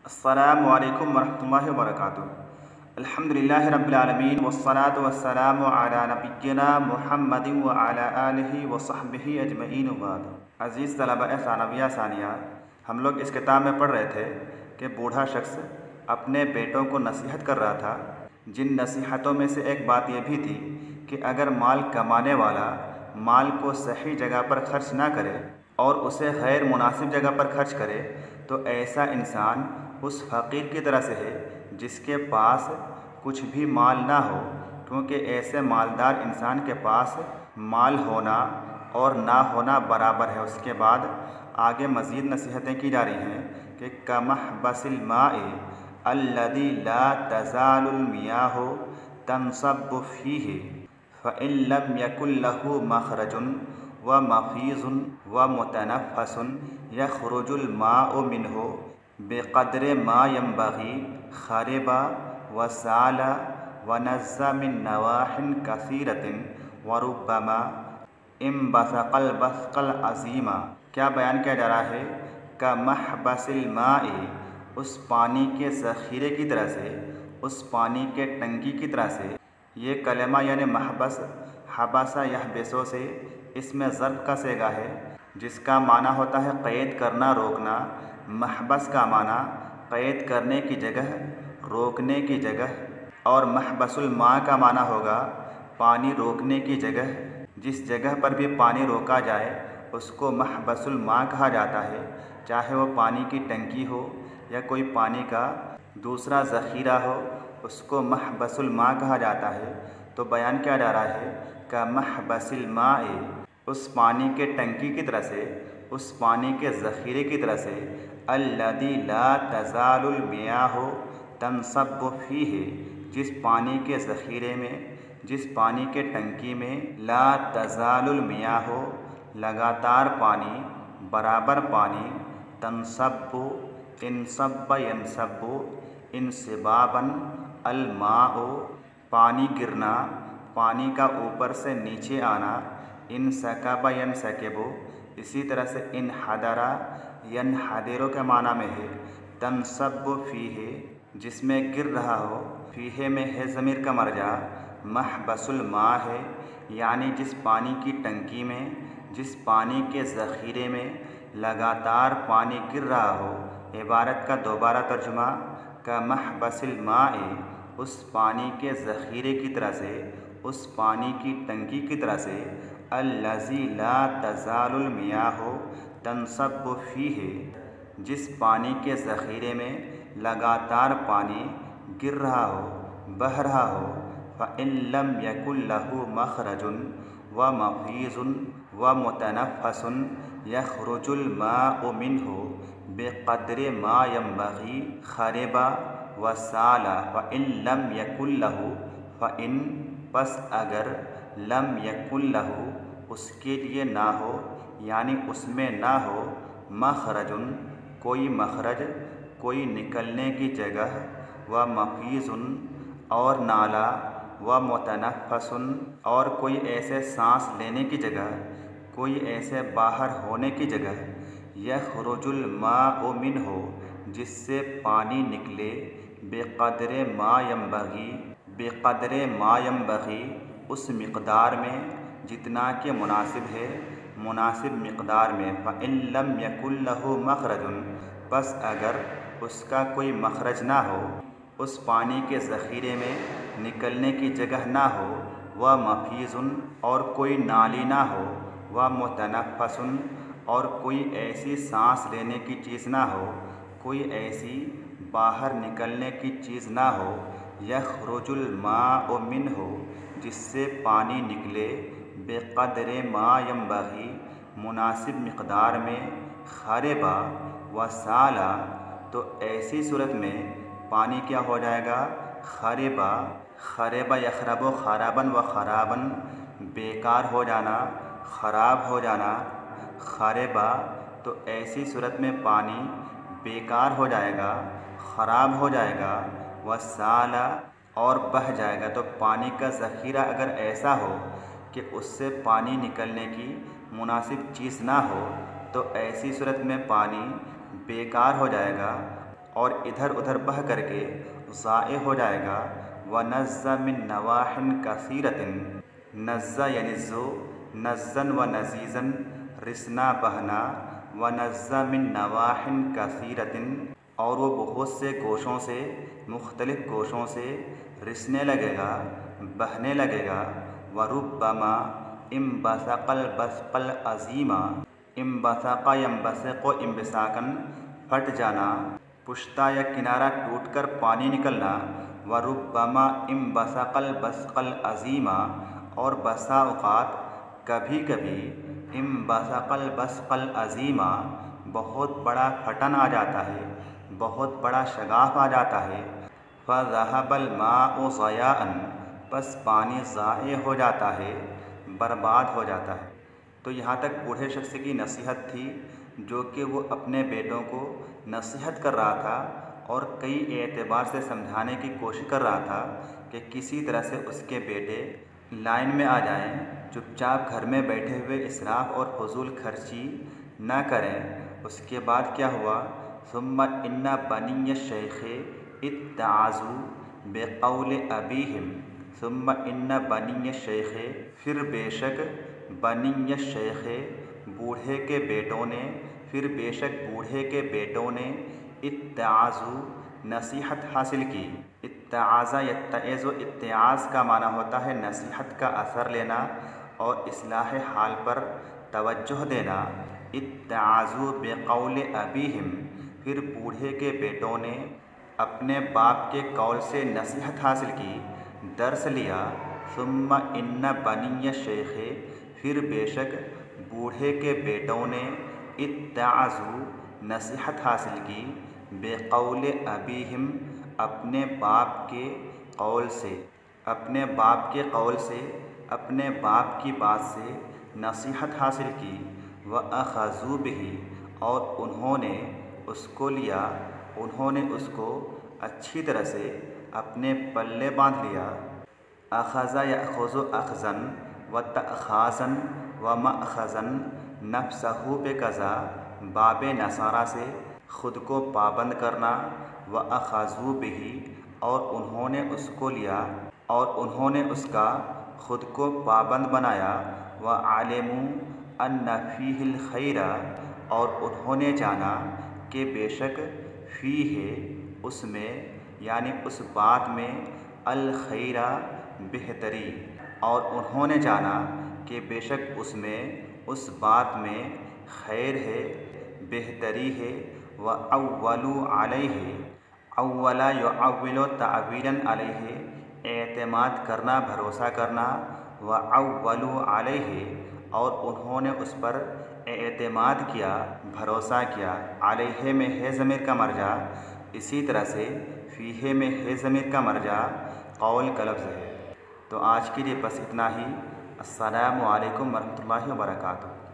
السلام علیکم ورحمۃ اللہ وبرکاتہ۔ الحمدللہ رب العالمین والصلاة والسلام علی نبینا محمد وعلی آلہ وصحبہ اجمعین وبعد۔ عزیز طلبہ ثانویہ ثانیہ، ہم لوگ اس کتاب میں پڑھ رہے تھے کہ بوڑھا شخص اپنے بیٹوں کو نصیحت کر رہا تھا۔ جن نصیحتوں میں سے ایک بات یہ بھی تھی کہ اگر مال کمانے والا مال کو صحیح جگہ پر خرچ نہ کرے اور اسے غیر مناسب جگہ پر خرچ کرے تو ایسا انسان اس فقیر کی طرح سے ہے جس کے پاس کچھ بھی مال نہ ہو، کیونکہ ایسے مالدار انسان کے پاس مال ہونا اور نہ ہونا برابر ہے۔ اس کے بعد آگے مزید نصیحتیں کی جا رہی ہیں کہ کمحبس الماء الذی لا تزال المیاہ تنصب فیہ فإن لم یکن لہ مخرج ومفیض ومتنفس یخرج الماء منہ بقدر ما ينبغي خرب وسال ونز من نواح كثيرة وربما انبثق البثق العظیم۔ کیا بیان کیا جا رہا ہے؟ کمحبس الماء، اس پانی کے ذخیرے کی طرح سے، اس پانی کے ٹنکی کی طرح سے۔ یہ کلمہ یعنی محبس، حبسہ یحبسو سے اس میں ظرف کا صیغہ ہے جس کا معنی ہوتا ہے قید کرنا، روکنا۔ محبس کا معنی قید کرنے کی جگہ، روکنے کی جگہ، اور محبس الماء کا معنی ہوگا پانی روکنے کی جگہ۔ جس جگہ پر بھی پانی روکا جائے اس کو محبس الماء کہا جاتا ہے، چاہے وہ پانی کی ٹنکی ہو یا کوئی پانی کا دوسرا ذخیرہ ہو، اس کو محبس الماء کہا جاتا ہے۔ تو بیان کیا جا رہا ہے کہ محبس الماء، اس پانی کے ٹنکی کی طرح سے، اس پانی کے ذخیرے کی طرح سے، الذی لا تزال المیاہ تنصب فیہ، جس پانی کے ذخیرے میں، جس پانی کے ٹنکی میں، لا تزال المیاہ، لگاتار پانی، برابر پانی، تنصب، انصب ینصب انصبابا، الماء، پانی گرنا، پانی کا اوپر سے نیچے آنا، انسکب ینسکب، اسی طرح سے انحدر ینحدر کے معنی میں ہے۔ تنصب فیہ، جس میں گر رہا ہو، فیہ میں ہے ضمیر کا مرجع، محبس الماء ہے، یعنی جس پانی کی ٹنکی میں، جس پانی کے ذخیرے میں لگاتار پانی گر رہا ہو۔ عبارت کا دوبارہ ترجمہ، کہ محبس الماء، اس پانی کے ذخیرے کی طرح سے، اس پانی کی ٹنکی کی طرح سے، الذی لا تزال المیاہ تنصب فیہ، جس پانی کے ذخیرے میں لگاتار پانی گر رہا ہو، بہہ رہا ہو۔ فإن لم یکن لہ مخرج ومفیض ومتنفس یخرج الماء منہ بقدر ما ینبغی خرب وسال۔ فإن لم یکن لہ، فإن پس اگر، لم یکن لہ اس کے لیے نہ ہو، یعنی اس میں نہ ہو، مخرج کوئی مخرج، کوئی نکلنے کی جگہ، ومفیض اور نالا، ومتنفس اور کوئی ایسے سانس لینے کی جگہ، کوئی ایسے باہر ہونے کی جگہ، یخرج الماء منہ، جس سے پانی نکلے، بقدر ما ینبغی، بقدر ما ینبغی اس مقدار میں جتنا کہ مناسب ہے، مناسب مقدار میں۔ فإن لم یکن لہ مخرج، پس اگر اس کا کوئی مخرج نہ ہو، اس پانی کے ذخیرے میں نکلنے کی جگہ نہ ہو، ومفیض اور کوئی نالی نہ ہو، ومتنفس اور کوئی ایسی سانس لینے کی چیز نہ ہو، کوئی ایسی باہر نکلنے کی چیز نہ ہو، یخرج الماء منہ، جس سے پانی نکلے، بقدر ما ینبغی مناسب مقدار میں، خربا وسالا تو ایسی صورت میں پانی کیا ہو جائے گا؟ خربا، خربا یخرب خرابا و خرابا، بیکار ہو جانا، خراب ہو جانا۔ خربا تو ایسی صورت میں پانی بیکار ہو جائے گا، خراب ہو جائے گا، وسالا اور بہہ جائے گا۔ تو پانی کا ذخیرہ اگر ایسا ہو کہ اس سے پانی نکلنے کی مناسب چیز نہ ہو تو ایسی صورت میں پانی بیکار ہو جائے گا اور ادھر ادھر بہہ کر کے ضائع ہو جائے گا۔ وَنَزَّ مِن نَوَاحٍ كَثِيرَةٍ، نَزَّ یَنِزُّ، نَزًّا وَنَزِيزًا، رسنا بہنا۔ وَنَزَّ مِن نَوَاحٍ كَثِيرَةٍ، اور وہ بہت سے گوشوں سے، مختلف گوشوں سے رسنے لگے گا، بہنے لگے گا۔ وَرُبَّمَا انبثق البصق العظیم، انبثق ينبثق انبثاقاً، پھٹ جانا، پشتا یا کنارہ ٹوٹ کر پانی نکلنا۔ وَرُبَّمَا انبثق البصق العظیم، اور بسا اوقات کبھی کبھی انبثق البصق العظیم، بہت بڑا پھٹن آ جاتا ہے، بہت بڑا شگاف آ جاتا ہے۔ فَذَهَبَ الْمَاءُ ضَيَاءً، پس پانی ضائع ہو جاتا ہے، برباد ہو جاتا ہے۔ تو یہاں تک بوڑھے شخص کی نصیحت تھی، جو کہ وہ اپنے بیٹوں کو نصیحت کر رہا تھا اور کئی اعتبار سے سمجھانے کی کوشش کر رہا تھا کہ کسی طرح سے اس کے بیٹے لائن میں آ جائیں، چپ چاپ گھر میں بیٹھے ہوئے اسراف اور فضول خرچی نہ کریں۔ اس کے بعد کیا ہوا؟ ثم ان بنی الشیخ اتعظوا بقول ابیہم، ثم ان بنی الشیخ، پھر بے شک بنی الشیخ، بوڑھے کے بیٹوں نے، پھر بے شک بوڑھے کے بیٹوں نے، اتعظوا، نصیحت حاصل کی۔ اتعظ یتعظ، اتعاظ کا معنی ہوتا ہے نصیحت کا اثر لینا اور اصلاح حال پر توجہ دینا۔ اتعظوا بقول ابیہم، پھر بوڑھے کے بیٹوں نے اپنے باپ کے قول سے نصیحت حاصل کی، درس لیا۔ ثم ان بنی الشیخ، پھر بے شک بوڑھے کے بیٹوں نے، اتعظوا، نصیحت حاصل کی، بقول ابیہم، اپنے باپ کے قول سے، اپنے باپ کے قول سے، اپنے باپ کی بات سے نصیحت حاصل کی۔ وَأَخَذُوا بِهِ، اور انہوں نے اس کو لیا، انہوں نے اس کو اچھی طرح سے اپنے پلے باندھ لیا۔ اخذ یأخذ اخذاً وتأخاذاً ومأخذاً، نفسہ بقضا، باب نصارہ سے خود کو پابند کرنا۔ وَأَخَذُوا بِهِ، اور انہوں نے اس کو لیا اور انہوں نے اس کا خود کو پابند بنایا۔ وَعَلِمُوا أَنَّ فِيهِ الْخَيْرَ، اور انہوں نے جانا کہ بے شک فیہ، اس میں، یعنی اس بات میں، الخیر، بہتری، اور انہوں نے جانا کہ بے شک اس میں، اس بات میں خیر ہے، بہتری ہے۔ وَأَوَّلُوا عَلَيْهِ، اول یعول تعویلاً علیہ، اعتماد کرنا، بھروسہ کرنا۔ وَأَوَّلُوا عَلَيْهِ، اور انہوں نے اس پر اعتماد کیا، بھروسہ کیا۔ علیہ میں ہے ضمیر کا مرجع، اسی طرح سے فیہ میں ہے ضمیر کا مرجع، قول کا لفظ ہے۔ تو آج کے لیے بس اتنا ہی۔ السلام علیکم ورحمۃ اللہ وبرکاتہ۔